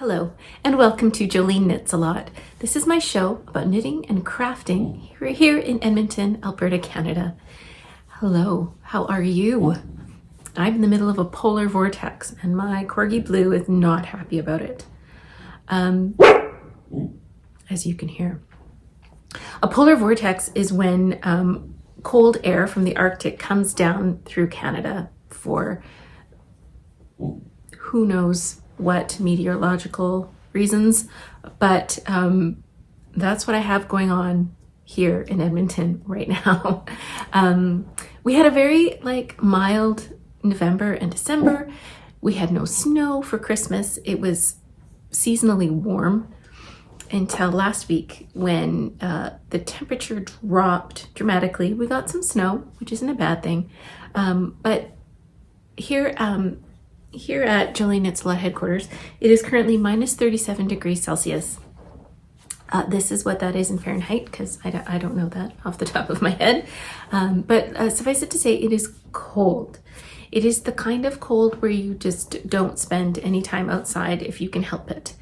Hello, and welcome to Jolineknitsalot. This is my show about knitting and crafting here in Edmonton, Alberta, Canada. Hello, how are you? I'm in the middle of a polar vortex, and my corgi blue is not happy about it. As you can hear. A polar vortex is when cold air from the Arctic comes down through Canada for who knows what meteorological reasons, but that's what I have going on here in Edmonton right now. We had a very mild November and December. We had no snow for Christmas. It was seasonally warm until last week when the temperature dropped dramatically. We got some snow, which isn't a bad thing, but here at Jolineknitsalot headquarters, it is currently minus 37 degrees Celsius. This is what that is in Fahrenheit, because I don't know that off the top of my head. But suffice it to say, it is cold. It is the kind of cold where you just don't spend any time outside if you can help it.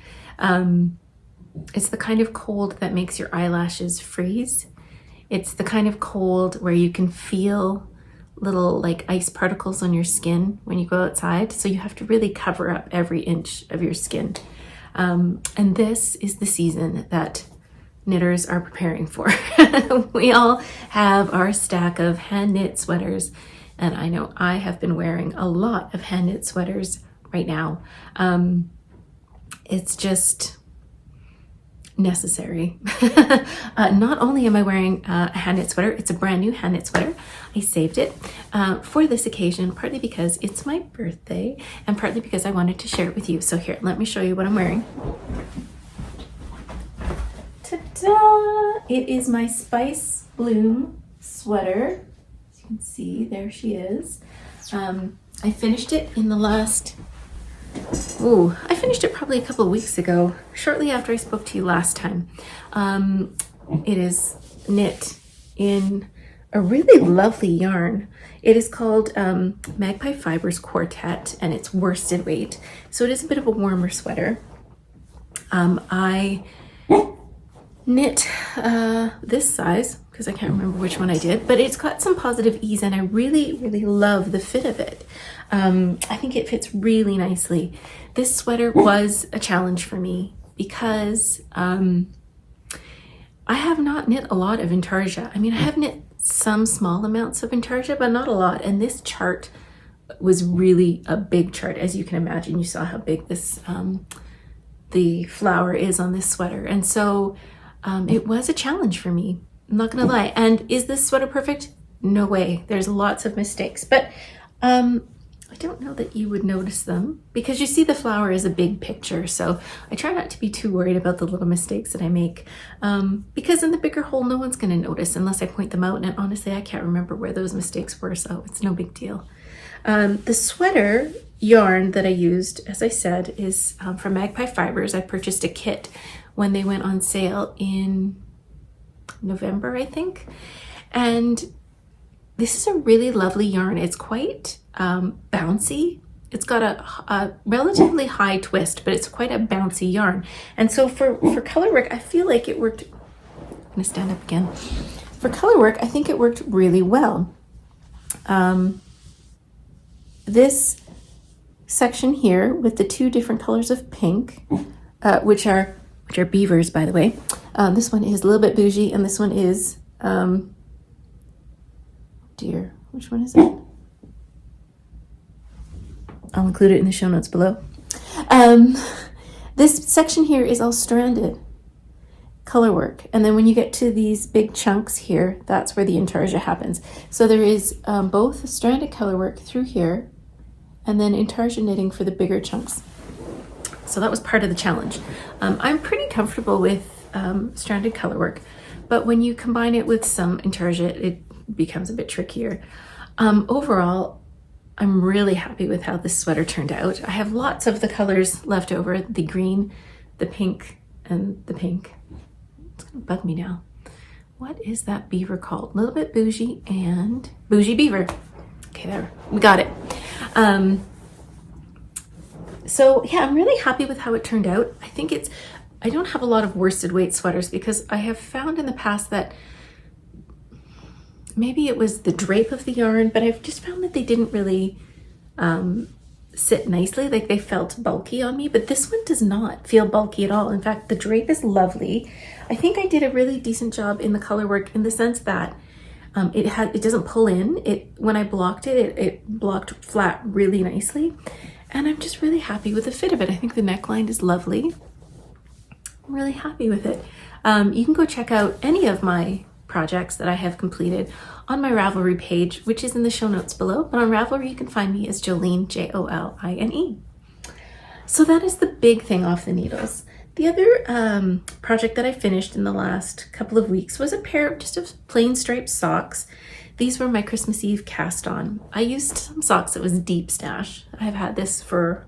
It's the kind of cold that makes your eyelashes freeze. It's the kind of cold where you can feel little ice particles on your skin when you go outside, so you have to really cover up every inch of your skin. And this is the season that knitters are preparing for. We all have our stack of hand knit sweaters, and I know I have been wearing a lot of hand knit sweaters right now. It's just necessary. Not only am I wearing a hand knit sweater, it's a brand new hand knit sweater. I saved it for this occasion, partly because it's my birthday and partly because I wanted to share it with you. So here, let me show you what I'm wearing. Ta-da! It is my Spice Bloom sweater. As you can see, there she is. I finished it in the last I finished it probably a couple of weeks ago, shortly after I spoke to you last time. It is knit in a really lovely yarn. It is called Magpie Fibers Quartet, and it's worsted weight, so it is a bit of a warmer sweater. I knit this size because I can't remember which one I did, but it's got some positive ease, and I really, really love the fit of it. I think it fits really nicely. This sweater was a challenge for me because I have not knit a lot of intarsia. I mean, I have knit some small amounts of intarsia, but not a lot. And this chart was really a big chart. As you can imagine, you saw how big this the flower is on this sweater. And so it was a challenge for me. I'm not gonna lie. And is this sweater perfect? No way. There's lots of mistakes, but I don't know that you would notice them because you see the flower is a big picture. So I try not to be too worried about the little mistakes that I make because in the bigger whole, no one's gonna notice unless I point them out. And honestly, I can't remember where those mistakes were, so it's no big deal. The sweater yarn that I used, as I said, is from Magpie Fibers. I purchased a kit when they went on sale in November, I think. And this is a really lovely yarn. It's quite bouncy. It's got a relatively high twist, but it's quite a bouncy yarn. And so for color work, I feel like it worked. I'm gonna stand up again. For color work, I think it worked really well. This section here with the two different colors of pink, which are beavers, by the way. This one is a little bit bougie, and this one is dear, which one is it? I'll include it in the show notes below. This section here is all stranded color work, and then when you get to these big chunks here, that's where the intarsia happens. So there is both stranded color work through here and then intarsia knitting for the bigger chunks. So that was part of the challenge. I'm pretty comfortable with stranded color work, but when you combine it with some intarsia, it becomes a bit trickier. Overall, I'm really happy with how this sweater turned out. I have lots of the colors left over, the green, the pink, and the pink. It's gonna bug me now. What is that beaver called? A little bit bougie and bougie beaver. Okay, there, we got it. So yeah, I'm really happy with how it turned out. I don't have a lot of worsted weight sweaters because I have found in the past that maybe it was the drape of the yarn, but I've just found that they didn't really sit nicely. Like they felt bulky on me, but this one does not feel bulky at all. In fact, the drape is lovely. I think I did a really decent job in the color work in the sense that it doesn't pull in. When I blocked it blocked flat really nicely. And I'm just really happy with the fit of it. I think the neckline is lovely. I'm really happy with it. You can go check out any of my projects that I have completed on my Ravelry page, which is in the show notes below. But on Ravelry, you can find me as Joline, Joline. So that is the big thing off the needles. The other project that I finished in the last couple of weeks was a pair of just of plain striped socks. These were my Christmas Eve cast on. I used some socks that was deep stash. I've had this for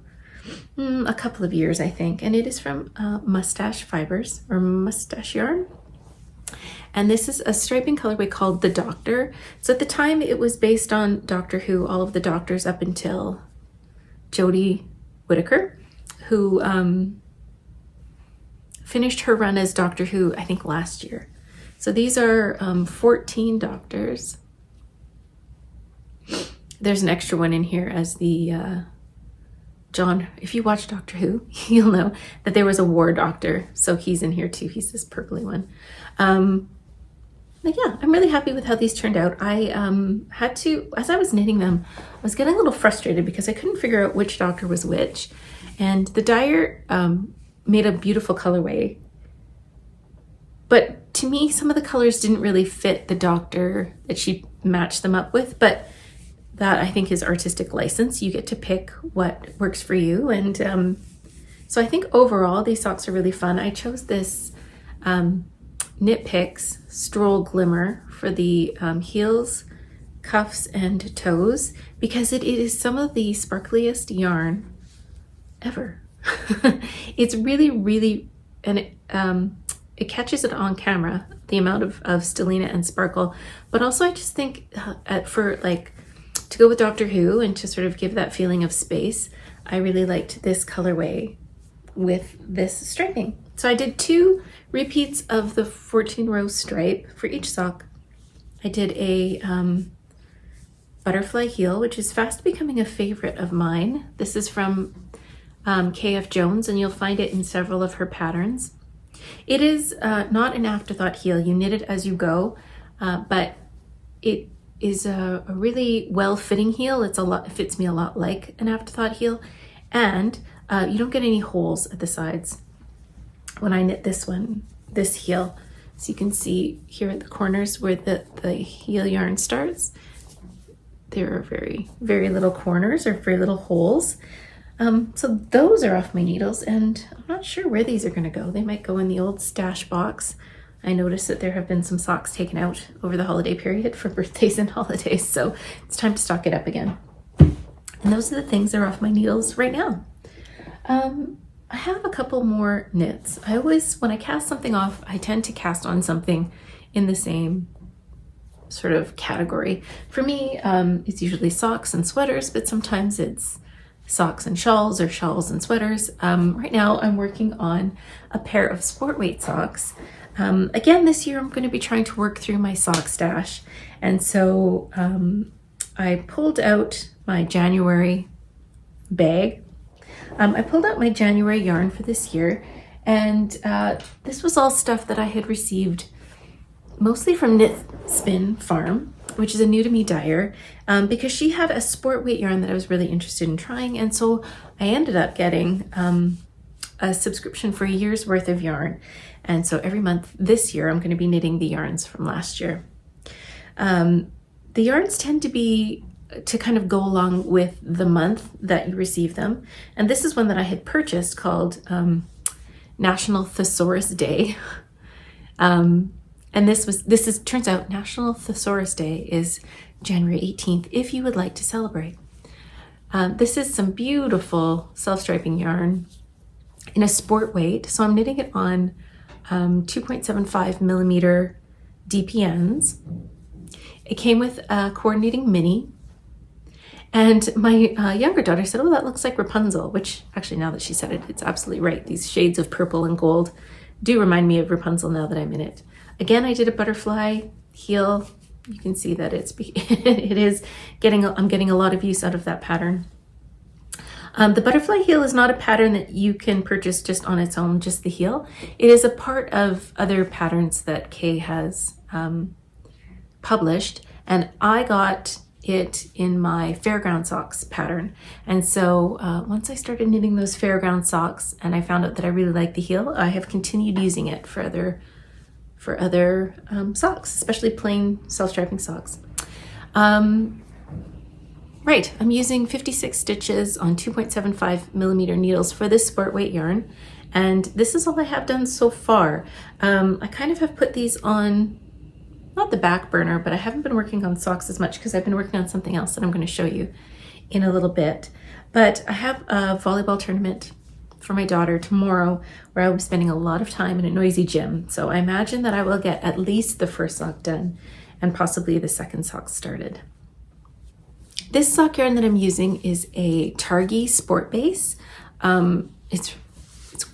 a couple of years, I think, and it is from Mustache Fibers or Mustache Yarn. And this is a striping colorway called The Doctor. So at the time it was based on Doctor Who, all of the doctors up until Jodie Whittaker, who finished her run as Doctor Who, I think last year. So these are 14 doctors. There's an extra one in here as the John. If you watch Doctor Who, you'll know that there was a war doctor. So he's in here too. He's this purpley one. But yeah, I'm really happy with how these turned out. I had to, as I was knitting them, I was getting a little frustrated because I couldn't figure out which doctor was which. And the dyer made a beautiful colorway. But to me, some of the colors didn't really fit the doctor that she matched them up with. But that I think is artistic license. You get to pick what works for you. And so I think overall, these socks are really fun. I chose this Knit Picks Stroll Glimmer for the heels, cuffs, and toes because it is some of the sparkliest yarn ever. It's really, really, and it catches it on camera, the amount of stellina and sparkle. But also I just think for like, to go with Doctor Who and to sort of give that feeling of space, I really liked this colorway with this striping. So I did 2 repeats of the 14 row stripe for each sock. I did a butterfly heel, which is fast becoming a favorite of mine. This is from KF Jones, and you'll find it in several of her patterns. It is not an afterthought heel. You knit it as you go, but it is a really well-fitting heel. It fits me a lot like an afterthought heel, and you don't get any holes at the sides when I knit this heel. So you can see here at the corners where the heel yarn starts, there are very, very little corners or very little holes. So those are off my needles, and I'm not sure where these are going to go. They might go in the old stash box. I noticed that there have been some socks taken out over the holiday period for birthdays and holidays, so it's time to stock it up again. And those are the things that are off my needles right now. I have a couple more knits. I always, when I cast something off, I tend to cast on something in the same sort of category. For me, it's usually socks and sweaters, but sometimes it's socks and shawls or shawls and sweaters. Right now I'm working on a pair of sport weight socks. Again, this year I'm going to be trying to work through my sock stash. And so I pulled out my January bag. I pulled out my January yarn for this year, and this was all stuff that I had received mostly from Knit Spin Farm, which is a new to me dyer, because she had a sport weight yarn that I was really interested in trying. And so I ended up getting a subscription for a year's worth of yarn. And so every month this year, I'm going to be knitting the yarns from last year. The yarns tend to kind of go along with the month that you receive them. And this is one that I had purchased called National Thesaurus Day. And turns out National Thesaurus Day is January 18th, if you would like to celebrate. This is some beautiful self-striping yarn in a sport weight. So I'm knitting it on 2.75 millimeter DPNs. It came with a coordinating mini, And my younger daughter said, oh, that looks like Rapunzel, which actually now that she said it, it's absolutely right. These shades of purple and gold do remind me of Rapunzel now that I'm in it. Again, I did a butterfly heel. You can see that I'm getting a lot of use out of that pattern. The butterfly heel is not a pattern that you can purchase just on its own, just the heel. It is a part of other patterns that Kay has published, and I got it in my fairground socks pattern. And so once I started knitting those fairground socks and I found out that I really like the heel, I have continued using it for other socks, especially plain self-striping socks. Right, I'm using 56 stitches on 2.75 millimeter needles for this sport weight yarn, and this is all I have done so far. I kind of have put these on, not the back burner, but I haven't been working on socks as much because I've been working on something else that I'm going to show you in a little bit. But I have a volleyball tournament for my daughter tomorrow where I'll be spending a lot of time in a noisy gym. So I imagine that I will get at least the first sock done and possibly the second sock started. This sock yarn that I'm using is a Targhee Sport Base. It's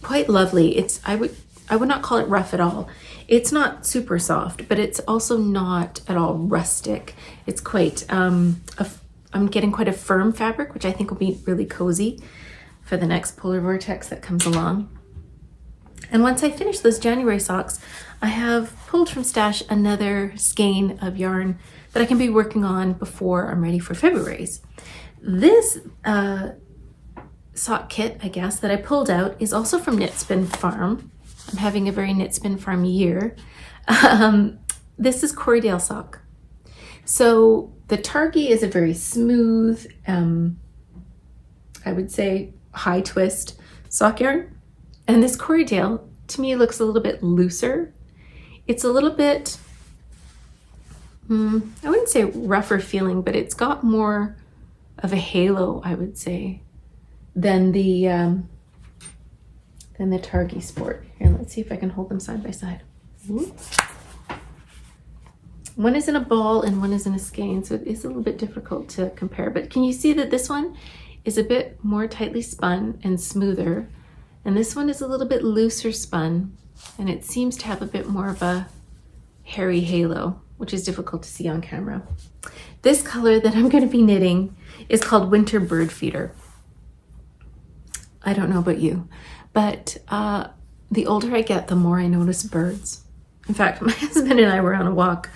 quite lovely. I would not call it rough at all. It's not super soft, but it's also not at all rustic. It's quite, I'm getting quite a firm fabric, which I think will be really cozy for the next Polar Vortex that comes along. And once I finish those January socks, I have pulled from stash another skein of yarn that I can be working on before I'm ready for February's. This sock kit, I guess, that I pulled out is also from Knit Spin Farm. I'm having a very Knit Spin Farm year. This is Corriedale sock. So the Targhee is a very smooth, I would say high twist sock yarn. And this Corriedale, to me, looks a little bit looser. It's a little bit, I wouldn't say rougher feeling, but it's got more of a halo, I would say, than the Targhee Sport. Here, let's see if I can hold them side by side. Ooh. One is in a ball and one is in a skein, so it is a little bit difficult to compare. But can you see that this one is a bit more tightly spun and smoother, and this one is a little bit looser spun, and it seems to have a bit more of a hairy halo, which is difficult to see on camera. This color that I'm going to be knitting is called Winter Bird Feeder. I don't know about you, but the older I get, the more I notice birds. In fact, my husband and I were on a walk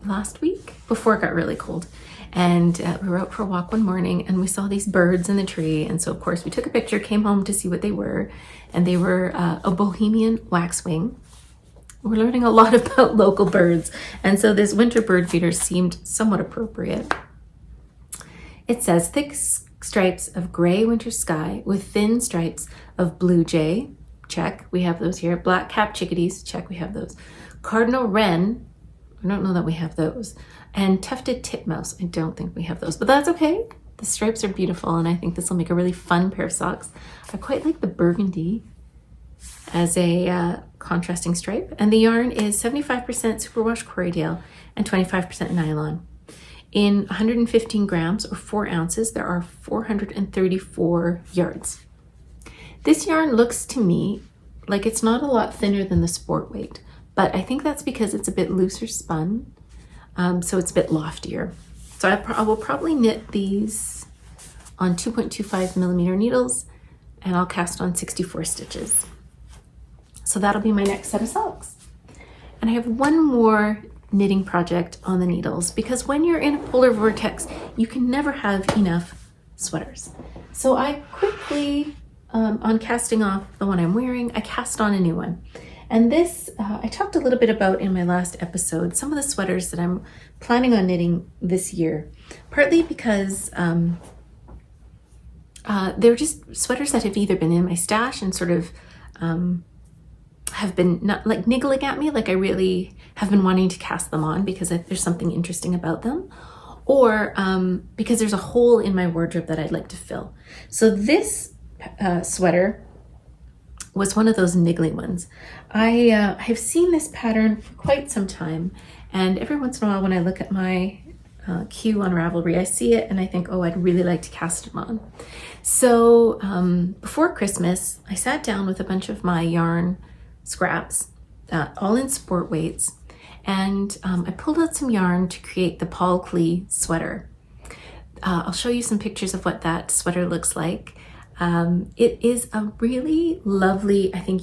last week before it got really cold. And we were out for a walk one morning and we saw these birds in the tree. And so, of course, we took a picture, came home to see what they were. And they were a Bohemian waxwing. We're learning a lot about local birds. And so this winter bird feeder seemed somewhat appropriate. It says, thick stripes of gray winter sky with thin stripes of blue jay. Check, we have those here. Black cap chickadees. Check, we have those. Cardinal wren. I don't know that we have those. And tufted titmouse. I don't think we have those, but that's okay. The stripes are beautiful, and I think this will make a really fun pair of socks. I quite like the burgundy as a contrasting stripe. And the yarn is 75% superwash Corriedale and 25% nylon. In 115 grams or 4 ounces, there are 434 yards. This yarn looks to me like it's not a lot thinner than the sport weight, but I think that's because it's a bit looser spun, so it's a bit loftier. So I will probably knit these on 2.25 millimeter needles, and I'll cast on 64 stitches. So that'll be my next set of socks. And I have one more knitting project on the needles, because when you're in a polar vortex, you can never have enough sweaters. So I quickly, on casting off the one I'm wearing, I cast on a new one. And this, I talked a little bit about in my last episode, some of the sweaters that I'm planning on knitting this year, partly because they're just sweaters that have either been in my stash and sort of have been not like niggling at me, like I really have been wanting to cast them on because there's something interesting about them, or because there's a hole in my wardrobe that I'd like to fill. So this sweater was one of those niggling ones. I have seen this pattern for quite some time, and every once in a while when I look at my queue on Ravelry, I see it and I think, oh, I'd really like to cast them on. So before Christmas, I sat down with a bunch of my yarn scraps, all in sport weights, and I pulled out some yarn to create the Paul Klee Sweater. I'll show you some pictures of what that sweater looks like. It is a really lovely, I think,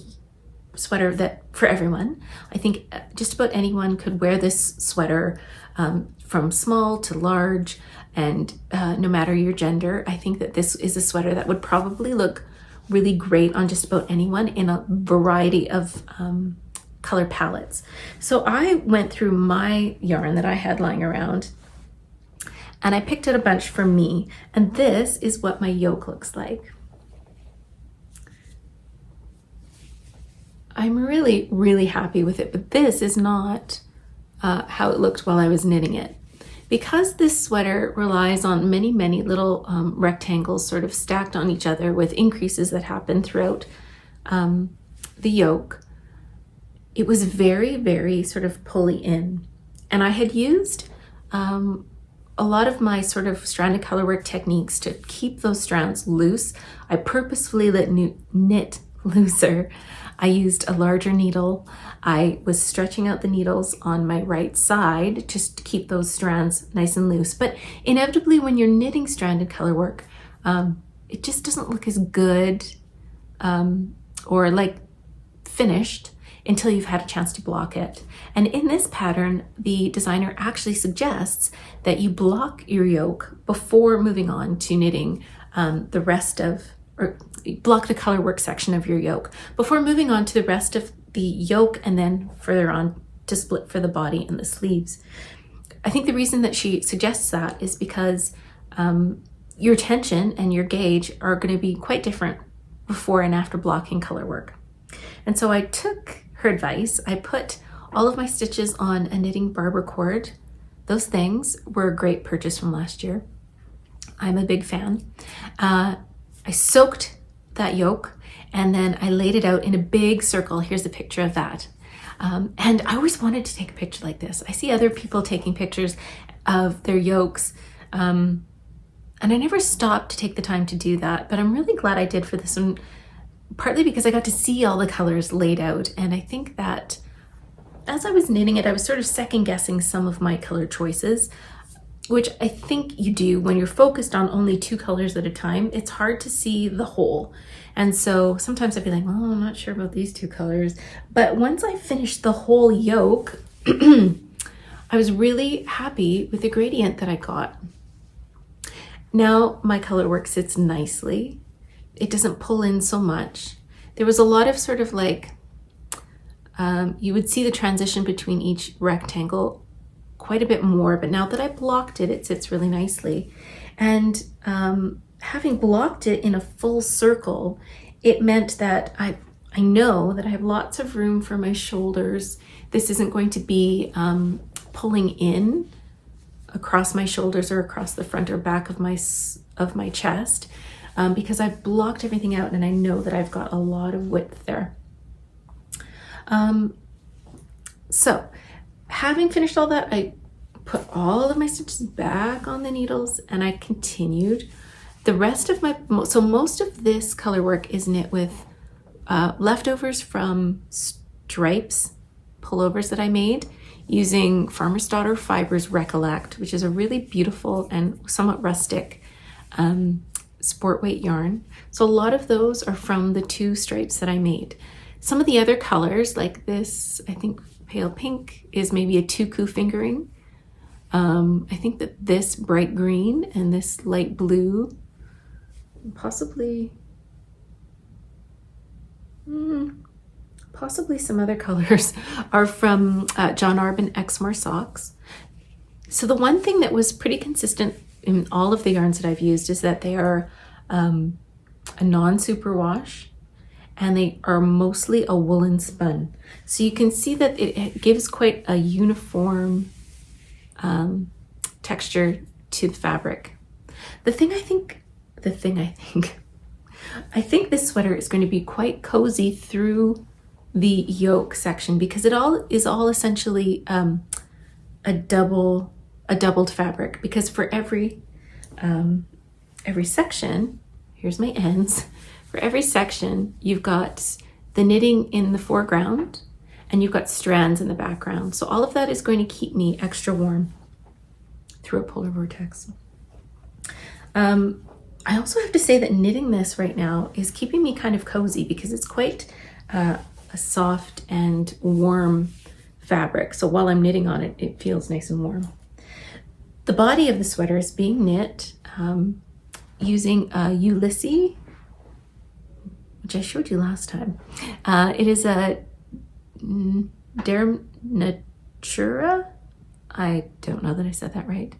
sweater that for everyone. I think just about anyone could wear this sweater, from small to large, and no matter your gender. I think that this is a sweater that would probably look really great on just about anyone in a variety of color palettes. So I went through my yarn that I had lying around and I picked out a bunch for me, and this is what my yoke looks like. I'm really, really happy with it, but this is not how it looked while I was knitting it. Because this sweater relies on many, many little rectangles sort of stacked on each other with increases that happen throughout the yoke, it was very, very sort of pulley in. And I had used a lot of my sort of stranded colorwork techniques to keep those strands loose. I purposefully knit looser. I used a larger needle. I was stretching out the needles on my right side just to keep those strands nice and loose. But inevitably, when you're knitting stranded colorwork, it just doesn't look as good or like finished until you've had a chance to block it. And in this pattern, the designer actually suggests that you block your yoke before moving on to knitting the rest of, or block the colorwork section of your yoke before moving on to the rest of the yoke, and then further on to split for the body and the sleeves. I think the reason that she suggests that is because your tension and your gauge are going to be quite different before and after blocking colorwork. And so I took her advice. I put all of my stitches on a knitting barber cord. Those things were a great purchase from last year. I'm a big fan. I soaked that yoke and then I laid it out in a big circle. Here's a picture of that. And I always wanted to take a picture like this. I see other people taking pictures of their yokes, and I never stopped to take the time to do that, but I'm really glad I did for this one, partly because I got to see all the colors laid out. And I think that as I was knitting it, I was sort of second guessing some of my color choices, which I think you do when you're focused on only two colors at a time. It's hard to see the whole. And so sometimes I'd be like, oh, I'm not sure about these two colors. But once I finished the whole yoke, I was really happy with the gradient that I got. Now my color work sits nicely. It doesn't pull in so much. There was a lot of sort of like, you would see the transition between each rectangle quite a bit more, but now that I blocked it, it sits really nicely. And having blocked it in a full circle, it meant that I know that I have lots of room for my shoulders. This isn't going to be pulling in across my shoulders or across the front or back of my chest, because I've blocked everything out and I know that I've got a lot of width there. So having finished all that, I put all of my stitches back on the needles and I continued. The rest of most of this color work is knit with leftovers from stripes pullovers that I made using Farmer's Daughter Fibers Recollect, which is a really beautiful and somewhat rustic sport weight yarn. So a lot of those are from the two stripes that I made. Some of the other colors, like this, I think pale pink is maybe a tuku fingering. I think that this bright green and this light blue, possibly some other colors, are from John Arbon Exmoor socks. So the one thing that was pretty consistent in all of the yarns that I've used is that they are a non-superwash, and they are mostly a woolen spun. So you can see that it gives quite a uniform texture to the fabric. I think this sweater is going to be quite cozy through the yoke section because it is all essentially a double a doubled fabric, because for every section, here's my ends, for every section you've got the knitting in the foreground and you've got strands in the background. So all of that is going to keep me extra warm through a Polar Vortex. I also have to say that knitting this right now is keeping me kind of cozy, because it's quite a soft and warm fabric. So while I'm knitting on it, it feels nice and warm. The body of the sweater is being knit using a Ulysses, which I showed you last time. It is a Natura. I don't know that I said that right.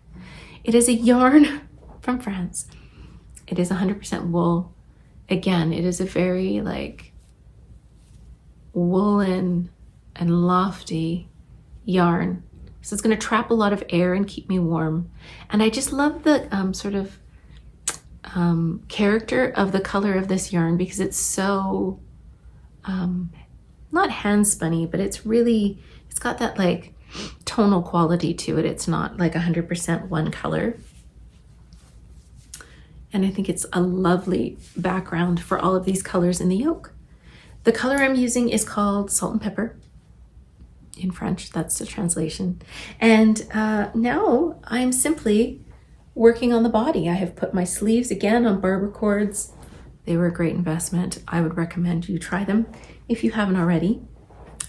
It is a yarn from France. It is 100% wool. Again, it is a very like woolen and lofty yarn. So it's going to trap a lot of air and keep me warm. And I just love the sort of character of the color of this yarn, because it's so not hand spunny, but it's got that like tonal quality to it. It's not like 100% one color. And I think it's a lovely background for all of these colors in the yoke. The color I'm using is called Salt and Pepper in French. That's the translation. And now I'm simply working on the body. I have put my sleeves again on barber cords. They were a great investment. I would recommend you try them if you haven't already.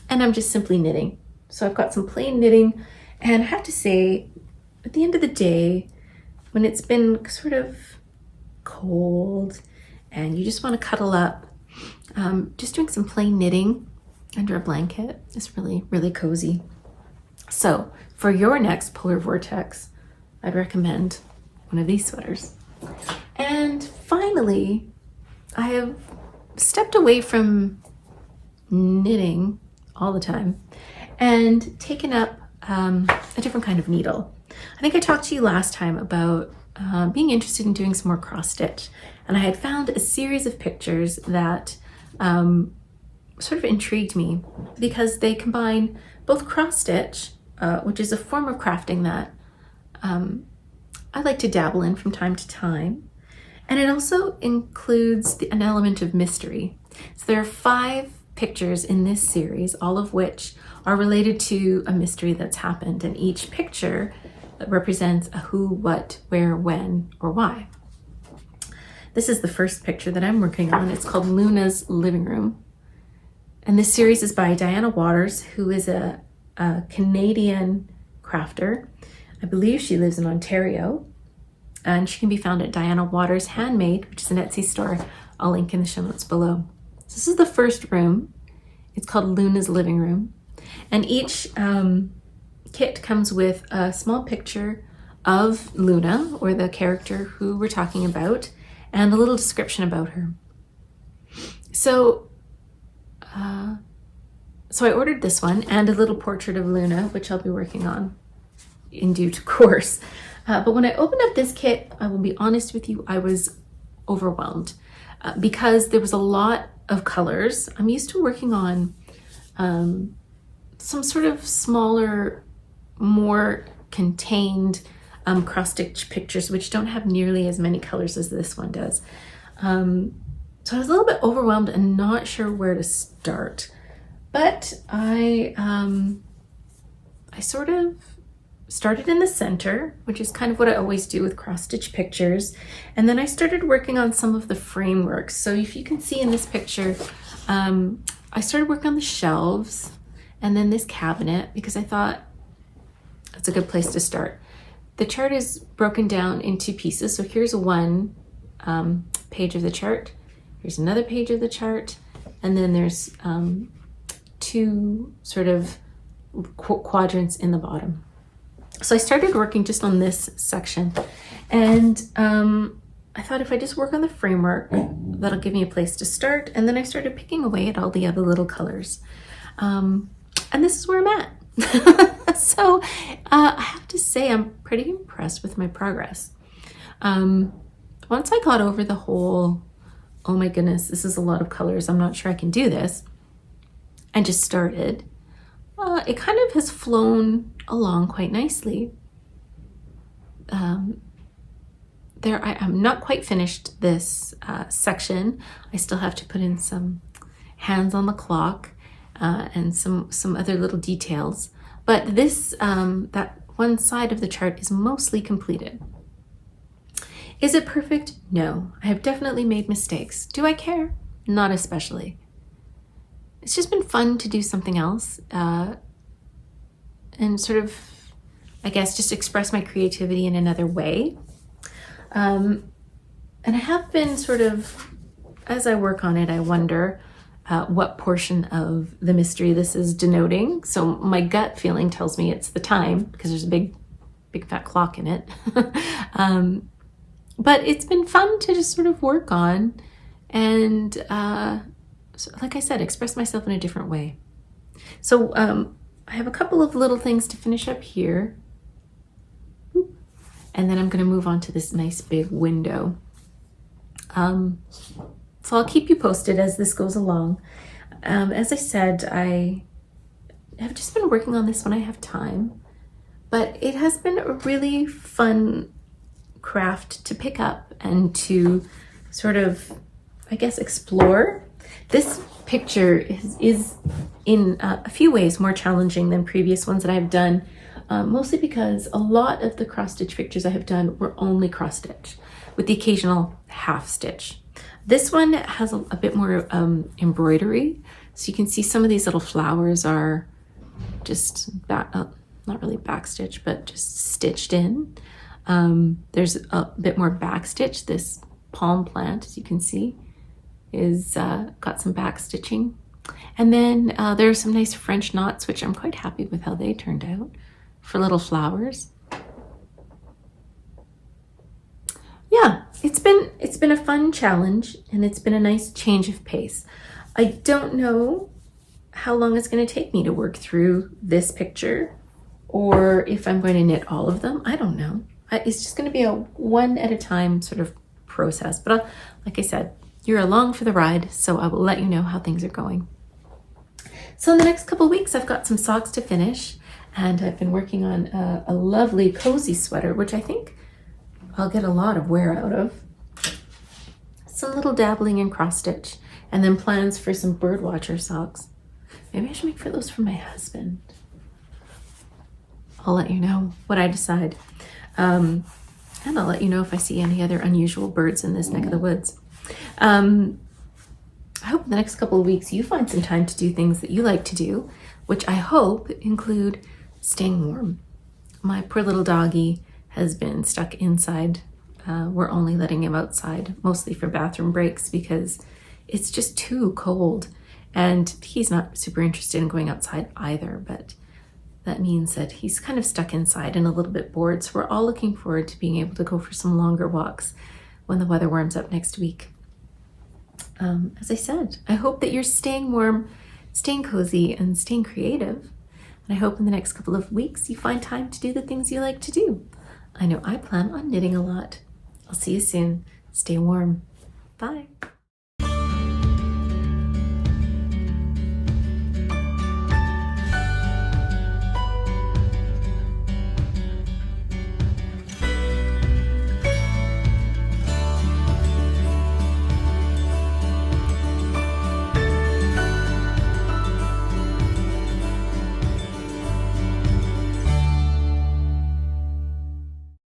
And I'm just simply knitting. So I've got some plain knitting. And I have to say, at the end of the day, when it's been sort of cold and you just want to cuddle up, just doing some plain knitting under a blanket is really, really cozy. So for your next Polar Vortex, I'd recommend one of these sweaters. And finally, I have stepped away from knitting all the time and taken up a different kind of needle. I think I talked to you last time about being interested in doing some more cross stitch, and I had found a series of pictures that sort of intrigued me, because they combine both cross stitch, which is a form of crafting that I like to dabble in from time to time, and it also includes an element of mystery. So there are 5 pictures in this series, all of which are related to a mystery that's happened, and each picture represents a who, what, where, when, or why. This is the first picture that I'm working on. It's called Luna's Living Room. And this series is by Diana Waters, who is a Canadian crafter. I believe she lives in Ontario. And she can be found at Diana Waters Handmade, which is an Etsy store. I'll link in the show notes below. So this is the first room. It's called Luna's Living Room. And each kit comes with a small picture of Luna, or the character who we're talking about, and a little description about her. So I ordered this one and a little portrait of Luna, which I'll be working on in due course. But when I opened up this kit, I will be honest with you, I was overwhelmed because there was a lot of colors. I'm used to working on some sort of smaller, more contained cross-stitch pictures, which don't have nearly as many colors as this one does. So I was a little bit overwhelmed and not sure where to start. But I sort of started in the center, which is kind of what I always do with cross-stitch pictures. And then I started working on some of the frameworks. So if you can see in this picture, I started working on the shelves and then this cabinet, because I thought that's a good place to start. The chart is broken down into pieces. So here's one page of the chart. Here's another page of the chart. And then there's 2 sort of quadrants in the bottom. So I started working just on this section, and I thought if I just work on the framework, that'll give me a place to start. And then I started picking away at all the other little colors. And this is where I'm at. So I have to say I'm pretty impressed with my progress. Once I got over the whole, oh my goodness, this is a lot of colors, I'm not sure I can do this, and just started, it kind of has flown along quite nicely. I'm not quite finished this section. I still have to put in some hands on the clock and some other little details. But this, that one side of the chart is mostly completed. Is it perfect? No. I have definitely made mistakes. Do I care? Not especially. It's just been fun to do something else and sort of, I guess, just express my creativity in another way. And I have been sort of, as I work on it, I wonder what portion of the mystery this is denoting. So my gut feeling tells me it's the time, because there's a big fat clock in it. But it's been fun to just sort of work on and, so, like I said, express myself in a different way. So I have a couple of little things to finish up here. And then I'm going to move on to this nice big window. So I'll keep you posted as this goes along. As I said, I have just been working on this when I have time. But it has been a really fun craft to pick up and to sort of, I guess, explore. This picture is in a few ways more challenging than previous ones that I've done, mostly because a lot of the cross-stitch pictures I have done were only cross-stitch, with the occasional half-stitch. This one has a bit more embroidery, so you can see some of these little flowers are just, not really backstitch, but just stitched in. There's a bit more backstitch. This palm plant, as you can see, is got some back stitching. And then there are some nice French knots, which I'm quite happy with how they turned out for little flowers. Yeah, it's been a fun challenge, and it's been a nice change of pace. I don't know how long it's going to take me to work through this picture, or if I'm going to knit all of them. I don't know. It's just going to be a one at a time sort of process. But like I said, you're along for the ride, so I will let you know how things are going. So in the next couple of weeks, I've got some socks to finish, and I've been working on a lovely cozy sweater, which I think I'll get a lot of wear out of. Some little dabbling in cross stitch, and then plans for some birdwatcher socks. Maybe I should make for those for my husband. I'll let you know what I decide. And I'll let you know if I see any other unusual birds in this neck of the woods. I hope in the next couple of weeks you find some time to do things that you like to do, which I hope include staying warm. My poor little doggy has been stuck inside. We're only letting him outside, mostly for bathroom breaks, because it's just too cold. And he's not super interested in going outside either, but that means that he's kind of stuck inside and a little bit bored. So we're all looking forward to being able to go for some longer walks when the weather warms up next week. As I said, I hope that you're staying warm, staying cozy, and staying creative. And I hope in the next couple of weeks you find time to do the things you like to do. I know I plan on knitting a lot. I'll see you soon. Stay warm. Bye.